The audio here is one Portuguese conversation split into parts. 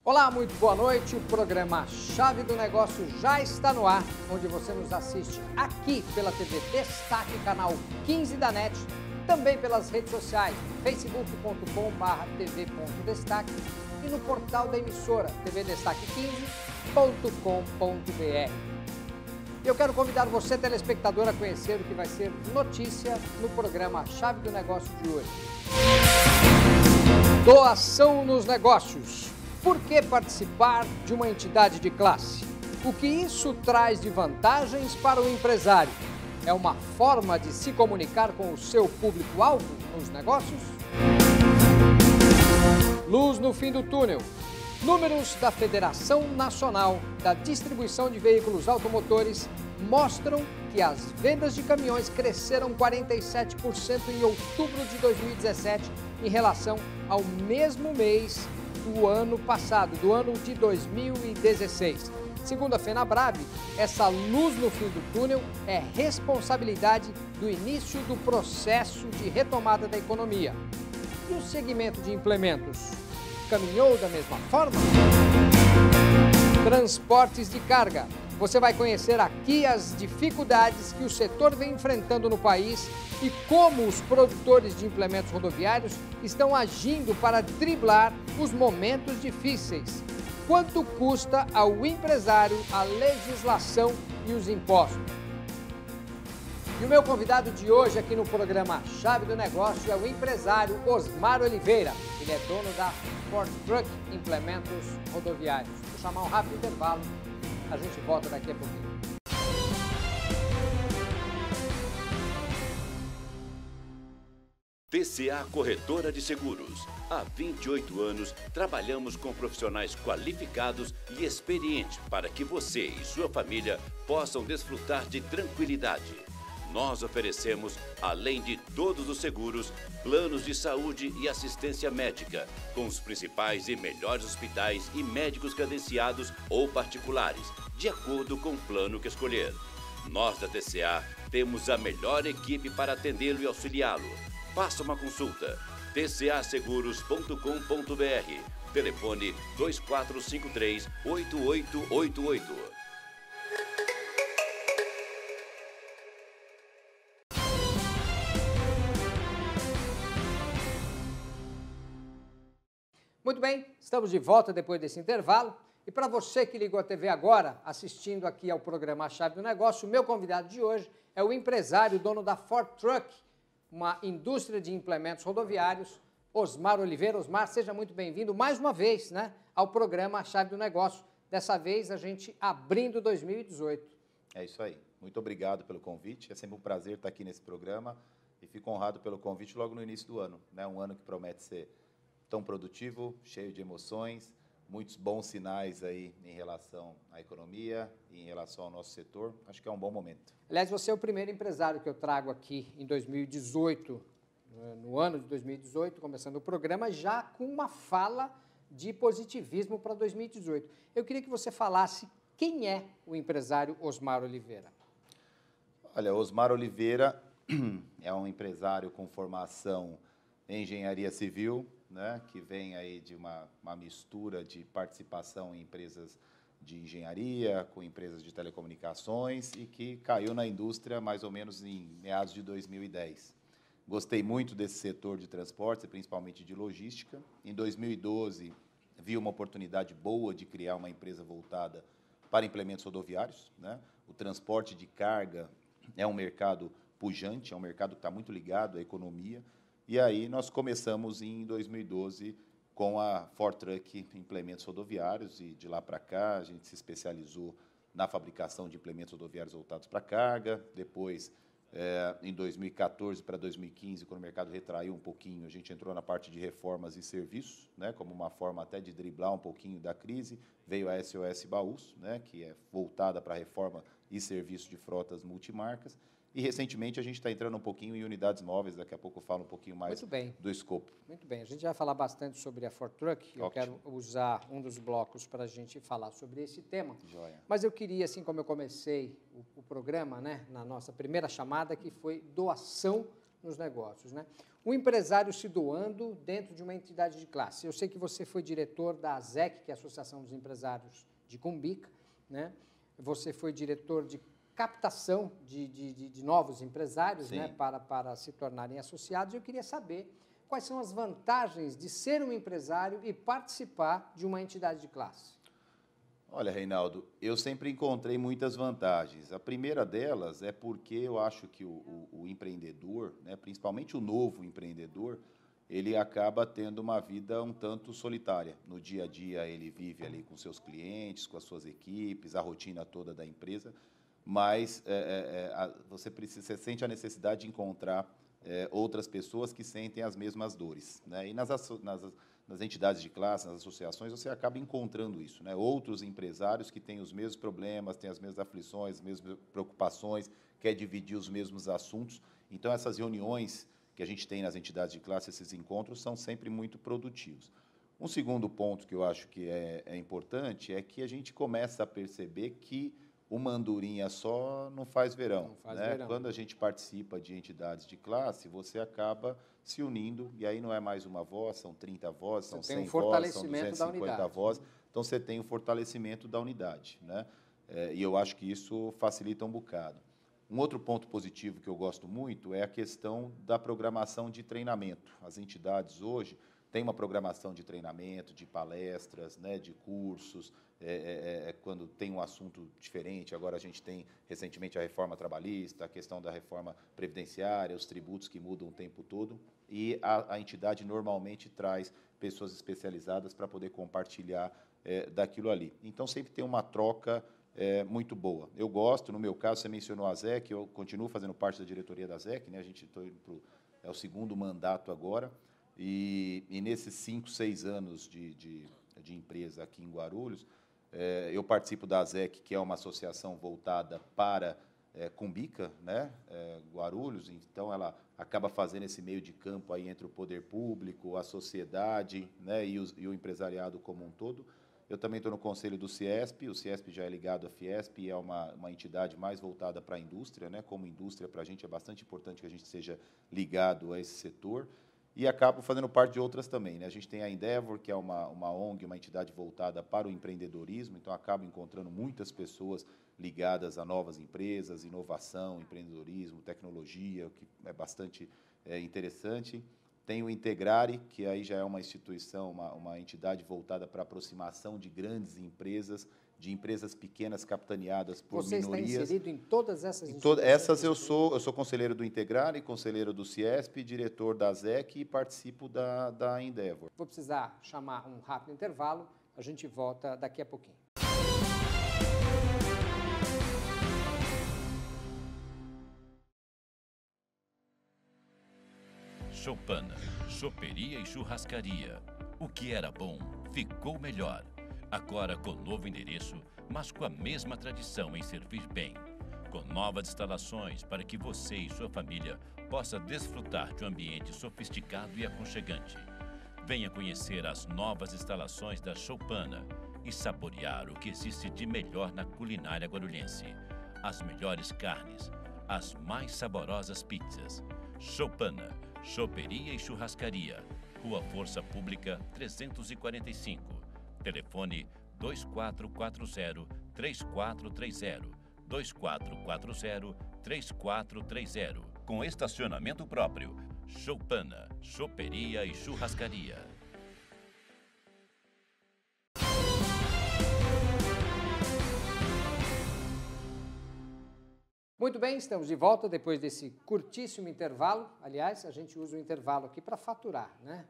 Olá, muito boa noite. O programa Chave do Negócio já está no ar, onde você nos assiste aqui pela TV Destaque, canal 15 da NET, também pelas redes sociais, facebook.com/tv.destaque e no portal da emissora, tvdestaque15.com.br. Eu quero convidar você, telespectador, a conhecer o que vai ser notícia no programa Chave do Negócio de hoje. Doação nos negócios. Por que participar de uma entidade de classe? O que isso traz de vantagens para o empresário? É uma forma de se comunicar com o seu público-alvo nos negócios? Luz no fim do túnel. Números da Federação Nacional da Distribuição de Veículos Automotores mostram que as vendas de caminhões cresceram 47% em outubro de 2017 em relação ao mesmo mês do ano passado, do ano de 2016. Segundo a FenaBrave, essa luz no fim do túnel é responsabilidade do início do processo de retomada da economia. E o segmento de implementos caminhou da mesma forma? Transportes de carga. Você vai conhecer aqui as dificuldades que o setor vem enfrentando no país e como os produtores de implementos rodoviários estão agindo para driblar os momentos difíceis. Quanto custa ao empresário a legislação e os impostos? E o meu convidado de hoje aqui no programa Chave do Negócio é o empresário Osmar Oliveira. Ele é dono da Ford Truck Implementos Rodoviários. Vou chamar um rápido intervalo. A gente volta daqui a pouquinho. TCA Corretora de Seguros. Há 28 anos, trabalhamos com profissionais qualificados e experientes para que você e sua família possam desfrutar de tranquilidade. Nós oferecemos, além de todos os seguros, planos de saúde e assistência médica, com os principais e melhores hospitais e médicos credenciados ou particulares, de acordo com o plano que escolher. Nós da TCA temos a melhor equipe para atendê-lo e auxiliá-lo. Faça uma consulta. tcaseguros.com.br. Telefone 2453-8888. Muito bem, estamos de volta depois desse intervalo. E para você que ligou a TV agora, assistindo aqui ao programa A Chave do Negócio, o meu convidado de hoje é o empresário, dono da Ford Truck, uma indústria de implementos rodoviários, Osmar Oliveira. Osmar, seja muito bem-vindo mais uma vez, né, ao programa A Chave do Negócio. Dessa vez, a gente abrindo 2018. É isso aí. Muito obrigado pelo convite. É sempre um prazer estar aqui nesse programa e fico honrado pelo convite logo no início do ano, né? Um ano que promete ser tão produtivo, cheio de emoções, muitos bons sinais aí em relação à economia e em relação ao nosso setor. Acho que é um bom momento. Aliás, você é o primeiro empresário que eu trago aqui em 2018, no ano de 2018, começando o programa, já com uma fala de positivismo para 2018. Eu queria que você falasse quem é o empresário Osmar Oliveira. Olha, Osmar Oliveira é um empresário com formação em engenharia civil, né, que vem aí de uma mistura de participação em empresas de engenharia, com empresas de telecomunicações e que caiu na indústria mais ou menos em meados de 2010. Gostei muito desse setor de transportes, principalmente de logística. Em 2012, vi uma oportunidade boa de criar uma empresa voltada para implementos rodoviários, né? O transporte de carga é um mercado pujante, é um mercado que está muito ligado à economia. E aí nós começamos em 2012 com a Ford Truck Implementos Rodoviários e de lá para cá a gente se especializou na fabricação de implementos rodoviários voltados para carga. Depois, em 2014 para 2015, quando o mercado retraiu um pouquinho, a gente entrou na parte de reformas e serviços, né, como uma forma até de driblar um pouquinho da crise. Veio a SOS Baús, né, que é voltada para reforma e serviço de frotas multimarcas. E, recentemente, a gente está entrando um pouquinho em unidades móveis, daqui a pouco eu falo um pouquinho mais do escopo. Muito bem, a gente vai falar bastante sobre a Ford Truck. Eu Ótimo. quero usar um dos blocos para a gente falar sobre esse tema. Joia. Mas eu queria, assim como eu comecei o programa, né, na nossa primeira chamada, que foi doação nos negócios, né? O empresário se doando dentro de uma entidade de classe. Eu sei que você foi diretor da ASEC, que é a Associação dos Empresários de Cumbica, né? Você foi diretor de captação de novos empresários, né, para se tornarem associados. Eu queria saber quais são as vantagens de ser um empresário e participar de uma entidade de classe. Olha, Reinaldo, eu sempre encontrei muitas vantagens. A primeira delas é porque eu acho que o empreendedor, né, principalmente o novo empreendedor, ele acaba tendo uma vida um tanto solitária. No dia a dia ele vive ali com seus clientes, com as suas equipes, a rotina toda da empresa, mas você sente a necessidade de encontrar outras pessoas que sentem as mesmas dores, né? E nas entidades de classe, nas associações, você acaba encontrando isso, né? Outros empresários que têm os mesmos problemas, têm as mesmas aflições, as mesmas preocupações, quer dividir os mesmos assuntos. Então, essas reuniões que a gente tem nas entidades de classe, esses encontros, são sempre muito produtivos. Um segundo ponto que eu acho que é importante é que a gente começa a perceber que uma andorinha só não faz verão. Né? Quando a gente participa de entidades de classe, você acaba se unindo, e aí não é mais uma voz, são 30 vozes, são 100 vozes, são 250 vozes, então você tem o fortalecimento da unidade. Né? E eu acho que isso facilita um bocado. Um outro ponto positivo que eu gosto muito é a questão da programação de treinamento. As entidades hoje têm uma programação de treinamento, de palestras, né, de cursos, quando tem um assunto diferente. Agora a gente tem, recentemente, a reforma trabalhista, a questão da reforma previdenciária, os tributos que mudam o tempo todo, e a entidade normalmente traz pessoas especializadas para poder compartilhar daquilo ali. Então, sempre tem uma troca muito boa. Eu gosto, no meu caso, você mencionou a ZEC, eu continuo fazendo parte da diretoria da ZEC, né? A gente está indo é o segundo mandato agora, e nesses 5, 6 anos de empresa aqui em Guarulhos, eu participo da ZEC, que é uma associação voltada para Cumbica, né? Guarulhos, então ela acaba fazendo esse meio de campo aí entre o poder público, a sociedade, né? e o empresariado como um todo. Eu também estou no conselho do CIESP, o CIESP já é ligado à Fiesp, e é uma entidade mais voltada para a indústria, né? Como indústria, para a gente é bastante importante que a gente seja ligado a esse setor, e acabo fazendo parte de outras também, né? A gente tem a Endeavor, que é uma ONG, uma entidade voltada para o empreendedorismo, então acabo encontrando muitas pessoas ligadas a novas empresas, inovação, empreendedorismo, tecnologia, o que é bastante interessante. Tem o Integrare, que aí já é uma instituição, uma entidade voltada para a aproximação de grandes empresas, de empresas pequenas capitaneadas por minorias. Você está inserido em todas essas instituições? Essas eu sou conselheiro do Integrare, conselheiro do CIESP, diretor da ZEC e participo da Endeavor. Vou precisar chamar um rápido intervalo, a gente volta daqui a pouquinho. Choupana, choperia e churrascaria. O que era bom, ficou melhor. Agora com novo endereço, mas com a mesma tradição em servir bem. Com novas instalações para que você e sua família possa desfrutar de um ambiente sofisticado e aconchegante. Venha conhecer as novas instalações da Choupana e saborear o que existe de melhor na culinária guarulhense. As melhores carnes, as mais saborosas pizzas. Choupana, choperia e churrascaria. Rua Força Pública 345. Telefone 2440-3430. 2440-3430. Com estacionamento próprio. Choupana, choperia e churrascaria. Muito bem, estamos de volta depois desse curtíssimo intervalo. Aliás, a gente usa o intervalo aqui para faturar, né?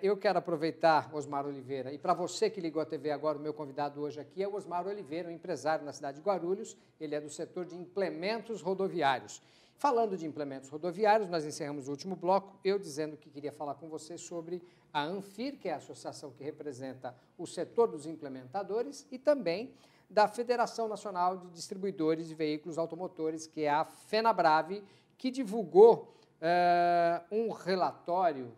Eu quero aproveitar, Osmar Oliveira, e para você que ligou a TV agora, o meu convidado hoje aqui é o Osmar Oliveira, um empresário na cidade de Guarulhos. Ele é do setor de implementos rodoviários. Falando de implementos rodoviários, nós encerramos o último bloco, eu dizendo que queria falar com você sobre a ANFIR, que é a associação que representa o setor dos implementadores, e também da Federação Nacional de Distribuidores de Veículos Automotores, que é a FenaBrave, que divulgou um relatório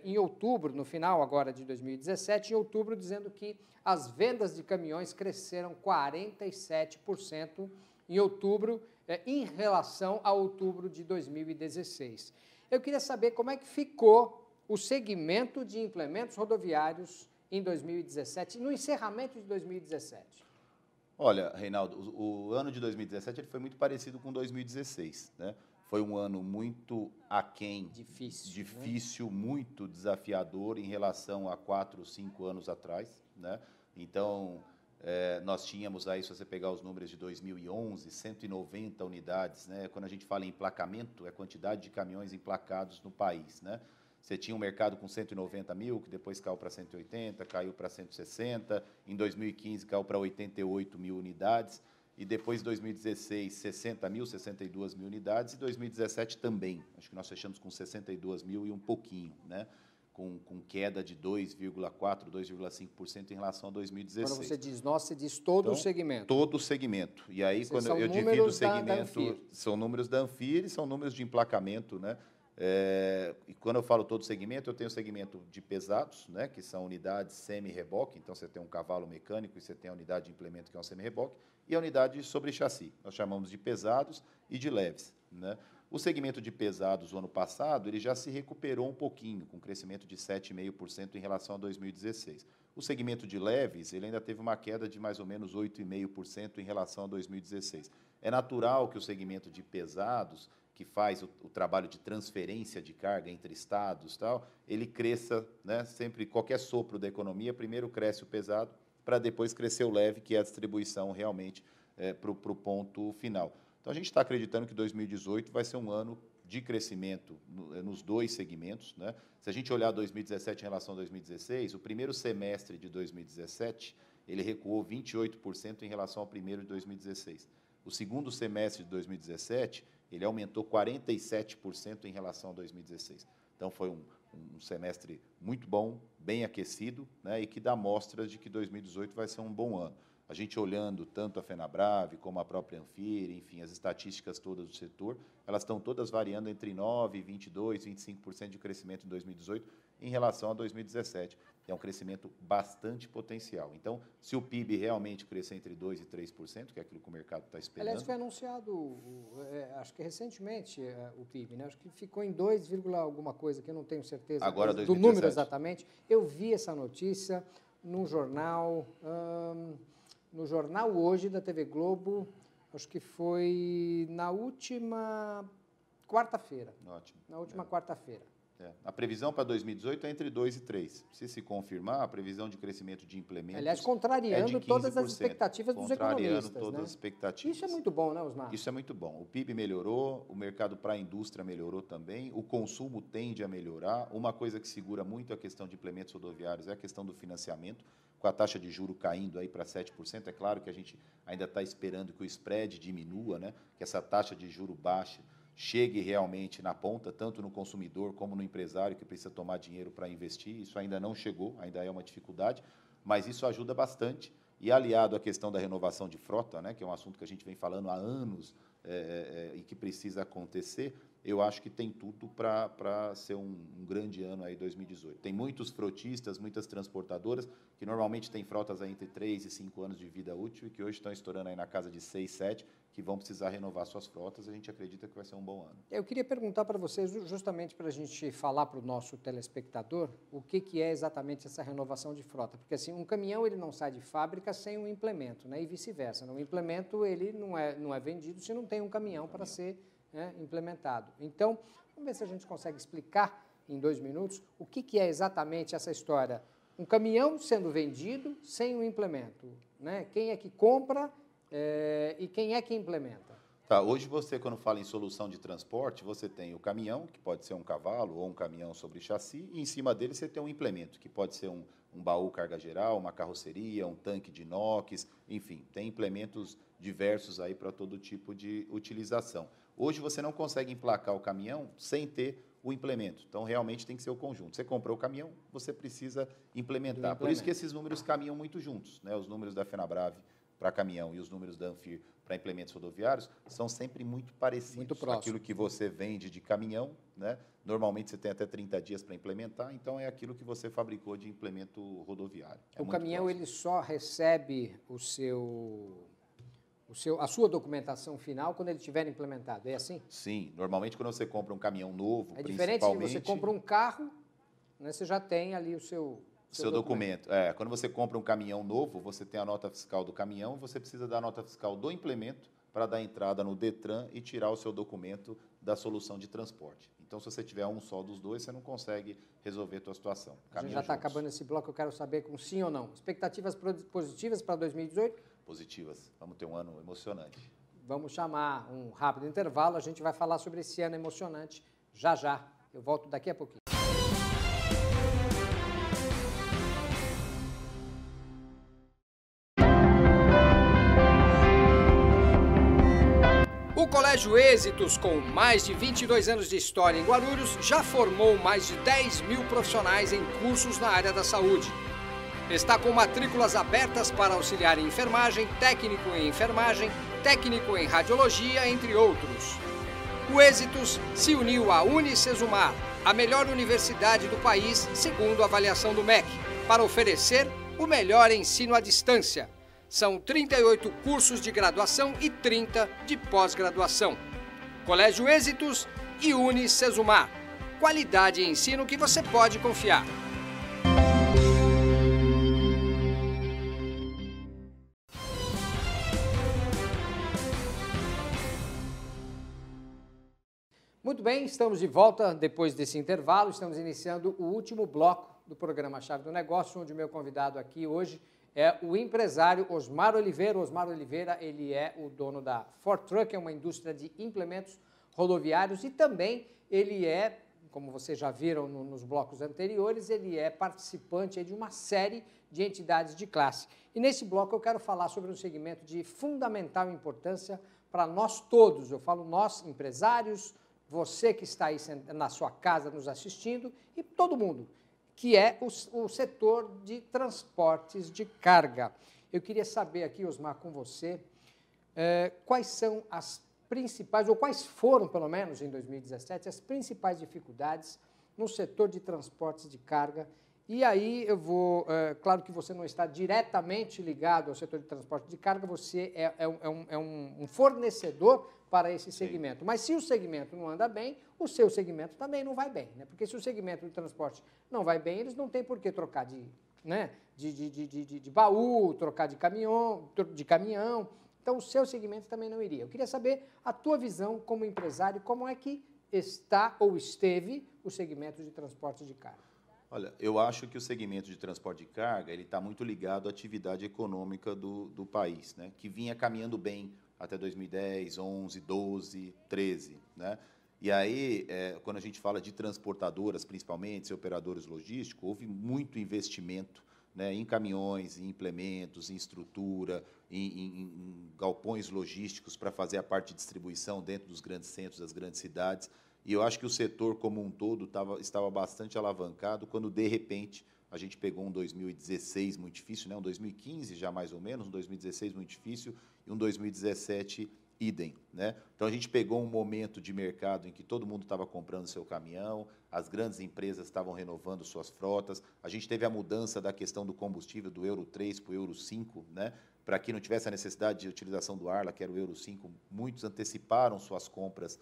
em outubro, no final agora de 2017, em outubro, dizendo que as vendas de caminhões cresceram 47% em outubro, em relação a outubro de 2016. Eu queria saber como é que ficou o segmento de implementos rodoviários em 2017, no encerramento de 2017. Olha, Reinaldo, o ano de 2017 ele foi muito parecido com 2016, né? Foi um ano muito aquém, difícil, né? Muito desafiador em relação a 4, 5 anos atrás, né? Então, nós tínhamos aí, se você pegar os números de 2011, 190 unidades, né? Quando a gente fala em emplacamento, é a quantidade de caminhões emplacados no país, né? Você tinha um mercado com 190 mil, que depois caiu para 180, caiu para 160, em 2015 caiu para 88 mil unidades, e depois, em 2016, 60 mil, 62 mil unidades, e 2017 também. Acho que nós fechamos com 62 mil e um pouquinho, né? Com queda de 2,4%, 2,5% em relação a 2016. Quando você diz nós, você diz todo o segmento. Todo o segmento. E aí, quando eu divido o segmento, são números da Anfir e são números de emplacamento, né? E quando eu falo todo segmento, eu tenho o segmento de pesados, né, que são unidades semi-reboque, então você tem um cavalo mecânico e você tem a unidade de implemento, que é um semi-reboque, e a unidade sobre chassi, nós chamamos de pesados e de leves, né? O segmento de pesados, o ano passado, ele já se recuperou um pouquinho, com crescimento de 7,5% em relação a 2016. O segmento de leves, ele ainda teve uma queda de mais ou menos 8,5% em relação a 2016. É natural que o segmento de pesados, que faz o trabalho de transferência de carga entre estados, tal, ele cresça, né, sempre, qualquer sopro da economia, primeiro cresce o pesado, para depois crescer o leve, que é a distribuição realmente para o ponto final. Então, a gente está acreditando que 2018 vai ser um ano de crescimento nos dois segmentos, né? Se a gente olhar 2017 em relação a 2016, o primeiro semestre de 2017, ele recuou 28% em relação ao primeiro de 2016. O segundo semestre de 2017, ele aumentou 47% em relação a 2016. Então, foi um semestre muito bom, bem aquecido, né, e que dá mostras de que 2018 vai ser um bom ano. A gente olhando tanto a FenaBrave como a própria Anfir, enfim, as estatísticas todas do setor, elas estão todas variando entre 9%, 22%, 25% de crescimento em 2018 em relação a 2017. É um crescimento bastante potencial. Então, se o PIB realmente crescer entre 2% e 3%, que é aquilo que o mercado está esperando... Aliás, foi anunciado, acho que recentemente, o PIB, né? Acho que ficou em 2, alguma coisa, que eu não tenho certeza agora, do 2017. número exatamente. Eu vi essa notícia num jornal... no Jornal Hoje, da TV Globo, acho que foi na última quarta-feira. Ótimo. Na última quarta-feira. A previsão para 2018 é entre 2 e 3. Se confirmar, a previsão de crescimento de implementos... Aliás, contrariando todas as expectativas dos economistas. Contrariando todas as expectativas. Isso é muito bom, né, Osmar? Isso é muito bom. O PIB melhorou, o mercado para a indústria melhorou também, o consumo tende a melhorar. Uma coisa que segura muito a questão de implementos rodoviários é a questão do financiamento, com a taxa de juro caindo aí para 7%. É claro que a gente ainda está esperando que o spread diminua, né? Que essa taxa de juro baixa chegue realmente na ponta, tanto no consumidor como no empresário que precisa tomar dinheiro para investir. Isso ainda não chegou, ainda é uma dificuldade, mas isso ajuda bastante. E aliado à questão da renovação de frota, né, que é um assunto que a gente vem falando há anos e que precisa acontecer, eu acho que tem tudo para ser um grande ano aí 2018. Tem muitos frotistas, muitas transportadoras, que normalmente têm frotas aí entre 3 e 5 anos de vida útil e que hoje estão estourando aí na casa de 6, 7, que vão precisar renovar suas frotas. A gente acredita que vai ser um bom ano. Eu queria perguntar para vocês, justamente para a gente falar para o nosso telespectador, o que é exatamente essa renovação de frota. Porque assim, um caminhão ele não sai de fábrica sem um implemento, né? E vice-versa. O implemento ele não é vendido se não tem um caminhão para ser, né, implementado. Então, vamos ver se a gente consegue explicar em 2 minutos o que é exatamente essa história. Um caminhão sendo vendido sem um implemento, né? Quem é que compra e quem é que implementa? Tá, hoje você, quando fala em solução de transporte, você tem o caminhão, que pode ser um cavalo ou um caminhão sobre chassi, e em cima dele você tem um implemento, que pode ser um baú carga geral, uma carroceria, um tanque de inox, enfim, tem implementos diversos aí para todo tipo de utilização. Hoje você não consegue emplacar o caminhão sem ter o implemento, então realmente tem que ser o conjunto. Você comprou o caminhão, você precisa implementar. Por isso que esses números caminham muito juntos, né? Os números da FenaBrave para caminhão e os números da Anfir para implementos rodoviários são sempre muito parecidos. Muito próximo. Aquilo que você vende de caminhão, né? Normalmente você tem até 30 dias para implementar, então é aquilo que você fabricou de implemento rodoviário. O caminhão ele só recebe o a sua documentação final quando ele estiver implementado, é assim? Sim, normalmente quando você compra um caminhão novo, É diferente se principalmente... você compra um carro, né, você já tem ali o seu documento. Quando você compra um caminhão novo, você tem a nota fiscal do caminhão, você precisa da nota fiscal do implemento para dar entrada no Detran e tirar o seu documento da solução de transporte. Então, se você tiver um só dos dois, você não consegue resolver a sua situação. A gente já está acabando esse bloco, eu quero saber com sim ou não. Expectativas positivas para 2018? Positivas. Vamos ter um ano emocionante. Vamos chamar um rápido intervalo, a gente vai falar sobre esse ano emocionante já já. Eu volto daqui a pouquinho. O Colégio Êxitos, com mais de 22 anos de história em Guarulhos, já formou mais de 10 mil profissionais em cursos na área da saúde. Está com matrículas abertas para auxiliar em enfermagem, técnico em enfermagem, técnico em radiologia, entre outros. O Êxitos se uniu à Unicesumar, a melhor universidade do país, segundo a avaliação do MEC, para oferecer o melhor ensino à distância. São 38 cursos de graduação e 30 de pós-graduação. Colégio Êxitos e Unicesumar. Qualidade e ensino que você pode confiar. Muito bem, estamos de volta depois desse intervalo. Estamos iniciando o último bloco do programa Chave do Negócio, onde o meu convidado aqui hoje é o empresário Osmar Oliveira. Osmar Oliveira, ele é o dono da Ford Truck, é uma indústria de implementos rodoviários e também ele é, como vocês já viram nos blocos anteriores, ele é participante de uma série de entidades de classe. E nesse bloco eu quero falar sobre um segmento de fundamental importância para nós todos. Eu falo nós, empresários, você que está aí na sua casa nos assistindo e todo mundo, que é o setor de transportes de carga. Eu queria saber aqui, Osmar, com você, quais são as principais, ou quais foram, pelo menos em 2017, as principais dificuldades no setor de transportes de carga. E aí eu vou, claro que você não está diretamente ligado ao setor de transporte de carga, você é um fornecedor para esse segmento. Sim. Mas se o segmento não anda bem, o seu segmento também não vai bem, né? Porque se o segmento de transporte não vai bem, eles não têm por que trocar de baú, trocar de caminhão. Então, o seu segmento também não iria. Eu queria saber a tua visão como empresário, como é que está ou esteve o segmento de transporte de carga. Olha, eu acho que o segmento de transporte de carga ele está muito ligado à atividade econômica do país, né? Que vinha caminhando bem até 2010, 11, 12, 13, né? E aí, quando a gente fala de transportadoras, principalmente, operadores logísticos, houve muito investimento, né, em caminhões, em implementos, em estrutura, em galpões logísticos para fazer a parte de distribuição dentro dos grandes centros, das grandes cidades. E eu acho que o setor como um todo estava bastante alavancado quando, de repente, a gente pegou um 2016 muito difícil, né? Um 2015 já mais ou menos, um 2016 muito difícil e um 2017 idem, né? Então, a gente pegou um momento de mercado em que todo mundo estava comprando seu caminhão, as grandes empresas estavam renovando suas frotas, a gente teve a mudança da questão do combustível do Euro 3 para o Euro 5, né? Para que não tivesse a necessidade de utilização do Arla, que era o Euro 5, muitos anteciparam suas compras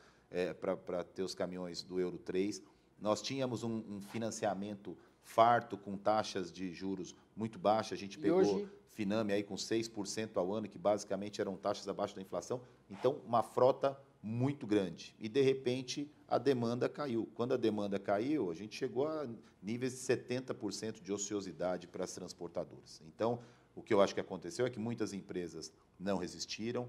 para ter os caminhões do Euro 3. Nós tínhamos um financiamento farto, com taxas de juros muito baixas. A gente pegou hoje Finame aí com 6% ao ano, que basicamente eram taxas abaixo da inflação. Então, uma frota muito grande. E, de repente, a demanda caiu. Quando a demanda caiu, a gente chegou a níveis de 70% de ociosidade para as transportadoras. Então, o que eu acho que aconteceu é que muitas empresas não resistiram,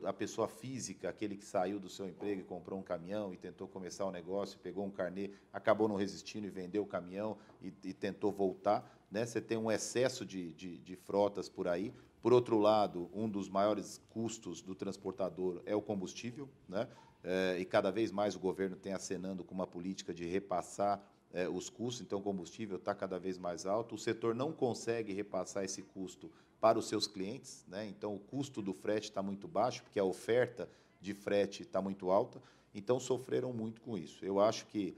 a pessoa física, aquele que saiu do seu emprego e comprou um caminhão e tentou começar o negócio, pegou um carnê, acabou não resistindo e vendeu o caminhão e tentou voltar, né? Você tem um excesso de frotas por aí. Por outro lado, um dos maiores custos do transportador é o combustível, né? E cada vez mais o governo tem acenando com uma política de repassar os custos, então o combustível está cada vez mais alto, o setor não consegue repassar esse custo para os seus clientes, né? Então o custo do frete está muito baixo, porque a oferta de frete está muito alta, então sofreram muito com isso. Eu acho que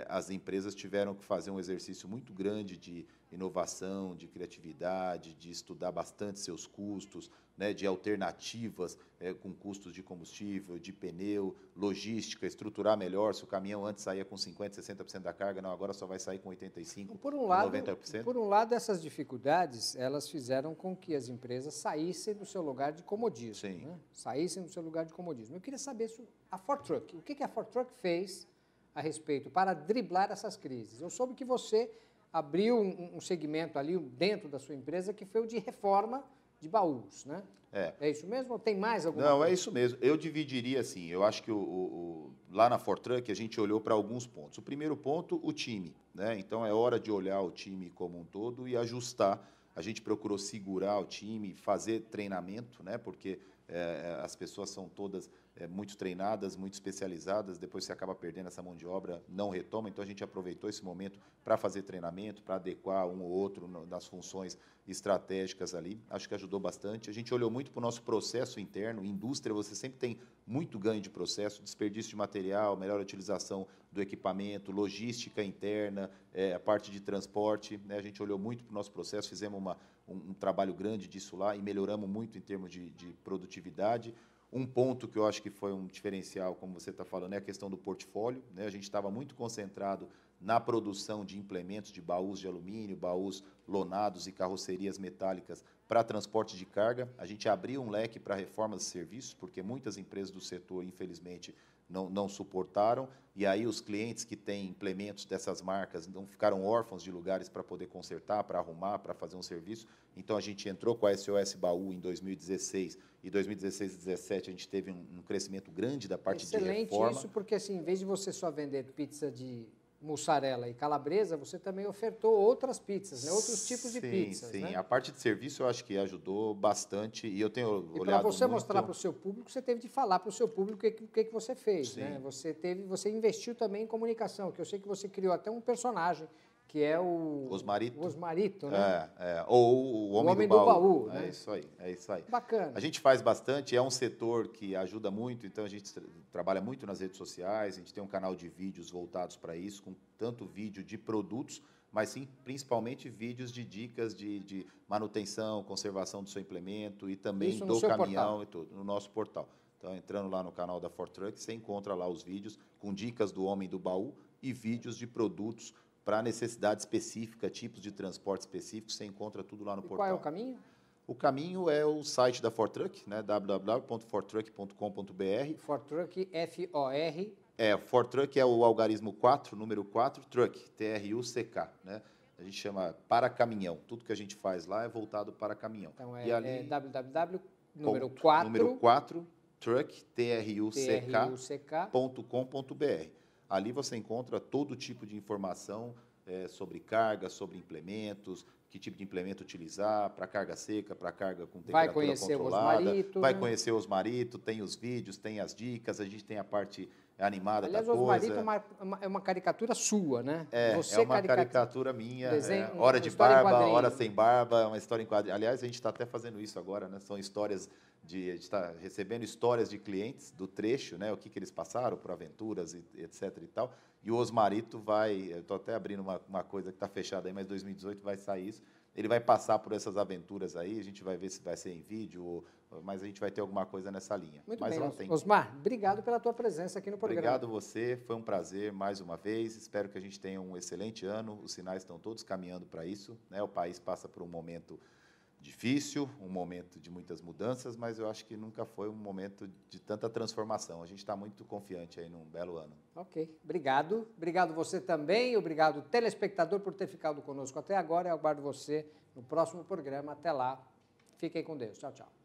as empresas tiveram que fazer um exercício muito grande de inovação, de criatividade, de estudar bastante seus custos, né, de alternativas com custos de combustível, de pneu, logística, estruturar melhor. Se o caminhão antes saía com 50%, 60% da carga, não, agora só vai sair com 85%, por um lado, 90%. Por um lado, essas dificuldades, elas fizeram com que as empresas saíssem do seu lugar de comodismo. Sim. Né? Saíssem do seu lugar de comodismo. Eu queria saber a Ford Truck, o que a Ford Truck fez a respeito para driblar essas crises. Eu soube que você abriu um segmento ali dentro da sua empresa que foi o de reforma de baús, né? É isso mesmo ou tem mais alguma coisa? Não, é isso mesmo. Eu dividiria assim, eu acho que lá na Ford Truck a gente olhou para alguns pontos. O primeiro ponto, o time, né? Então é hora de olhar o time como um todo e ajustar. A gente procurou segurar o time, fazer treinamento, né? Porque as pessoas são todas muito treinadas, muito especializadas, depois você acaba perdendo essa mão de obra, não retoma, então a gente aproveitou esse momento para fazer treinamento, para adequar um ou outro das funções estratégicas ali, acho que ajudou bastante. A gente olhou muito para o nosso processo interno, indústria, você sempre tem muito ganho de processo, desperdício de material, melhor utilização do equipamento, logística interna, a parte de transporte, né? A gente olhou muito para o nosso processo, fizemos um trabalho grande disso lá e melhoramos muito em termos de produtividade. Um ponto que eu acho que foi um diferencial, como você está falando, é a questão do portfólio, né? A gente estava muito concentrado na produção de implementos de baús de alumínio, baús lonados e carrocerias metálicas para transporte de carga. A gente abriu um leque para reformas de serviços, porque muitas empresas do setor, infelizmente, não suportaram, e aí os clientes que têm implementos dessas marcas não ficaram órfãos de lugares para poder consertar, para arrumar, para fazer um serviço. Então, a gente entrou com a SOS Baú em 2016, e 2016 e 2017 a gente teve um crescimento grande da parte de reforma. Excelente isso, porque assim, em vez de você só vender pizza de mussarela e calabresa, você também ofertou outras pizzas, né? Outros tipos de pizzas. Sim, né? A parte de serviço eu acho que ajudou bastante e eu tenho olhado muito... E para você mostrar para o seu público, você teve de falar para o seu público o que você fez. Né? Você investiu também em comunicação, que eu sei que você criou até um personagem, que é o Osmarito, né? Ou o Homem do Baú. Né? É isso aí. Bacana. A gente faz bastante, é um setor que ajuda muito, então a gente trabalha muito nas redes sociais, a gente tem um canal de vídeos voltados para isso, com tanto vídeo de produtos, mas sim, principalmente vídeos de dicas de manutenção, conservação do seu implemento e também isso do caminhão portal. e tudo, no nosso portal. Então, entrando lá no canal da Ford Truck, você encontra lá os vídeos com dicas do Homem do Baú e vídeos de produtos para necessidade específica, tipos de transporte específicos, você encontra tudo lá no portal. Qual é o caminho? O caminho é o site da Ford Truck, né, www.fordtruck.com.br. Ford Truck, F-O-R. Ford Truck é o algarismo 4, número 4, Truck, T-R-U-C-K, né? A gente chama para caminhão. Tudo que a gente faz lá é voltado para caminhão. Então www, número 4, Truck, T-R-U-C-K.com.br. Ali você encontra todo tipo de informação sobre carga, sobre implementos, que tipo de implemento utilizar, para carga seca, para carga com temperatura controlada. Vai conhecer o Osmarito, tem os vídeos, tem as dicas, a gente tem a parte animada da coisa. Aliás, o Osmarito é uma caricatura sua, né? É uma caricatura minha, hora de barba, hora sem barba, uma história em quadrinho. Aliás, a gente está até fazendo isso agora, né? São histórias a gente está recebendo histórias de clientes do trecho, né? O que eles passaram por aventuras, etc. e tal. E o Osmarito eu estou até abrindo uma coisa que está fechada aí, mas 2018 vai sair isso. Ele vai passar por essas aventuras aí, a gente vai ver se vai ser em vídeo, mas a gente vai ter alguma coisa nessa linha. Muito bem, Osmar, obrigado pela tua presença aqui no programa. Obrigado você, foi um prazer mais uma vez, espero que a gente tenha um excelente ano, os sinais estão todos caminhando para isso, né? O país passa por um momento difícil, um momento de muitas mudanças, mas eu acho que nunca foi um momento de tanta transformação. A gente está muito confiante aí num belo ano. Ok, obrigado. Obrigado você também, obrigado telespectador por ter ficado conosco até agora. Eu aguardo você no próximo programa. Até lá, fiquem com Deus. Tchau, tchau.